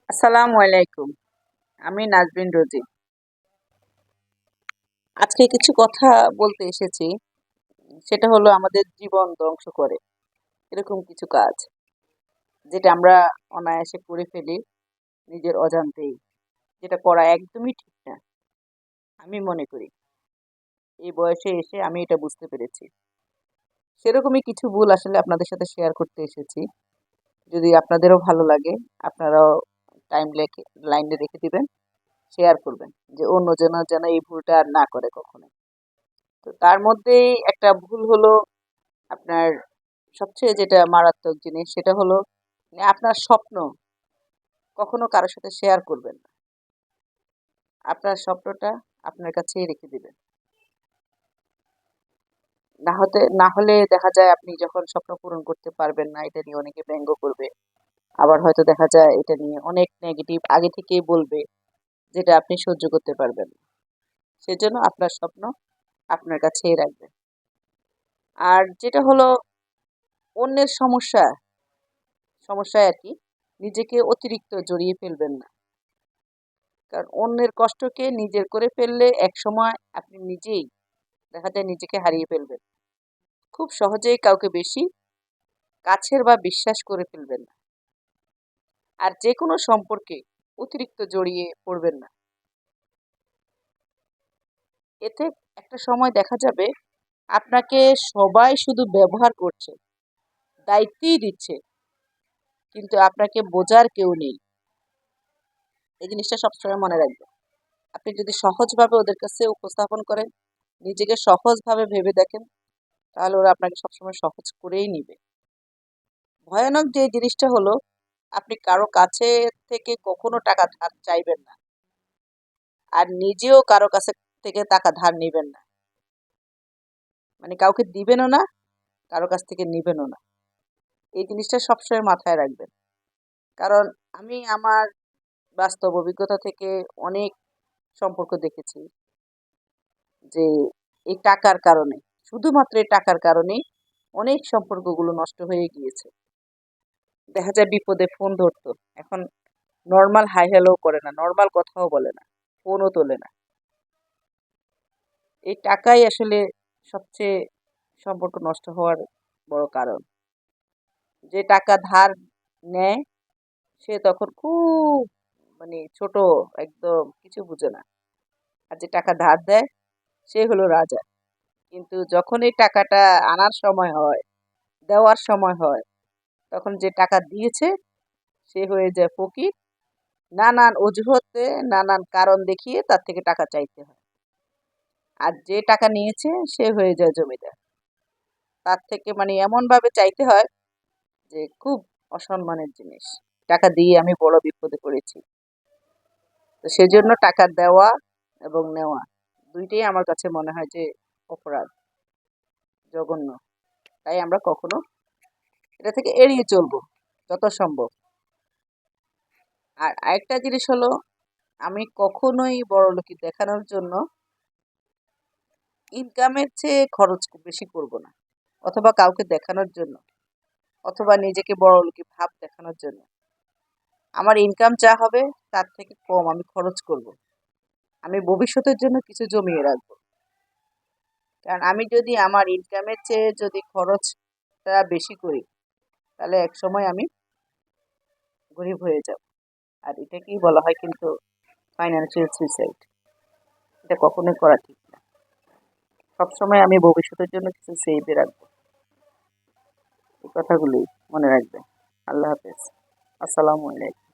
আসসালামু আলাইকুম। আমি নাজবিন রোজি। আজকে কিছু কথা বলতে এসেছি। সেটা হলো আমাদের জীবন ধ্বংস করে এরকম কিছু কাজ যেটা আমরা অনায়াসে করে ফেলি নিজের অজান্তেই। যেটা করা একদমই ঠিক না। আমি মনে করি এই বয়সে এসে আমি এটা বুঝতে পেরেছি। সেরকমই কিছু ভুল আসলে আপনাদের সাথে শেয়ার করতে এসেছি। যদি আপনাদেরও ভালো লাগে আপনারাও টাইম লাইনে রেখে দিবেন, শেয়ার করবেন যে অন্যজন যেন এই ভুলটা আর না করে কখনো। তো তার মধ্যেই একটা ভুল হলো আপনার সবচেয়ে যেটা মারাত্মক জিনিস সেটা হলো মানে আপনার স্বপ্ন কখনো কারোর সাথে শেয়ার করবেন না। আপনার স্বপ্নটা আপনার কাছেই রেখে দিবেন। না হলে দেখা যায় আপনি যখন স্বপ্ন পূরণ করতে পারবেন না এটা নিয়ে অনেকে ব্যঙ্গ করবে। আবার হয়তো দেখা যায় এটা নিয়ে অনেক নেগেটিভ আগে থেকেই বলবে, যেটা আপনি সহ্য করতে পারবেন না। সেজন্য আপনার স্বপ্ন আপনার কাছেই রাখবেন। আর যেটা হলো অন্যের সমস্যায় আর কি নিজেকে অতিরিক্ত জড়িয়ে ফেলবেন না। কারণ অন্যের কষ্টকে নিজের করে ফেললে একসময় আপনি নিজেই দেখা যায় নিজেকে হারিয়ে ফেলবেন। খুব সহজেই কাউকে বেশি কাছের বা বিশ্বাস করে ফেলবেন না। আর যে কোনো সম্পর্কে অতিরিক্ত জড়িয়ে পড়বেন না। এতে একটা সময় দেখা যাবে আপনাকে সবাই শুধু ব্যবহার করছে, দায়িত্বই দিচ্ছে, কিন্তু আপনাকে বোঝার কেউ নেই। এই জিনিসটা সবসময় মনে রাখবেন। আপনি যদি সহজভাবে ওদের কাছে উপস্থাপন করেন, নিজেকে সহজভাবে ভেবে দেখেন, তাহলে ওরা আপনাকে সবসময় সহজ করেই নিবে। ভয়ানক যে জিনিসটা হলো আপনি কারো কাছে থেকে কখনো টাকা ধার চাইবেন না, আর নিজেও কারো কাছে থেকে টাকা ধার নিবেন না। মানে কাউকে দিবেনও না, কারো কাছ থেকে নিবেনও না। এই জিনিসটা সবসময় মাথায় রাখবেন। কারণ আমি আমার বাস্তব অভিজ্ঞতা থেকে অনেক সম্পর্ক দেখেছি যে এই টাকার কারণে, শুধুমাত্র এই টাকার কারণেই অনেক সম্পর্কগুলো নষ্ট হয়ে গিয়েছে। দেখা যায় বিপদে ফোন ধরতো, এখন নর্মাল হাই হ্যালো করে না, নর্মাল কথাও বলে না, ফোনও তোলে না। এই টাকাই আসলে সবচেয়ে সম্পর্ক নষ্ট হওয়ার বড় কারণ। যে টাকা ধার নেয় সে তখন খুব মানে ছোট, একদম কিছু বুঝে না। আর যে টাকা ধার দেয় সে হলো রাজা। কিন্তু যখন এই টাকাটা আনার সময় হয়, দেওয়ার সময় হয়, তখন যে টাকা দিয়েছে সে হয়ে যায় ফকির। নানান অজুহাতে, নানান কারণ দেখিয়ে তার থেকে টাকা চাইতে হয়। আর যে টাকা নিয়েছে সে হয়ে যায় জমিদার। তার থেকে মানে এমন ভাবে চাইতে হয় যে খুব অসম্মানের জিনিস। টাকা দিয়ে আমি বড় বিপদে পড়েছি। তো সেজন্য টাকা দেওয়া এবং নেওয়া দুইটাই আমার কাছে মনে হয় যে অপরাধ, জঘন্য। তাই আমরা কখনো এটা থেকে এড়িয়ে চলবো যত সম্ভব। আর আরেকটা জিনিস হলো আমি কখনোই বড়লোকি দেখানোর জন্য ইনকামের চেয়ে খরচ খুব বেশি করব না, অথবা কাউকে দেখানোর জন্য, অথবা নিজেকে বড়লোকি ভাব দেখানোর জন্য আমার ইনকাম যা হবে তার থেকে কম আমি খরচ করব। আমি ভবিষ্যতের জন্য কিছু জমিয়ে রাখবো। কারণ আমি যদি আমার ইনকামের চেয়ে যদি খরচটা বেশি করি, তাহলে এক সময় আমি গরিব হয়ে যাব। আর এটাকেই বলা হয় কিন্তু ফাইন্যান্সিয়াল সুইসাইড। এটা কখনোই করা ঠিক না। সবসময় আমি ভবিষ্যতের জন্য কিছু সেভে রাখবো। এই কথাগুলি মনে রাখবেন। আল্লাহ হাফেজ। আসসালামু আলাইকুম।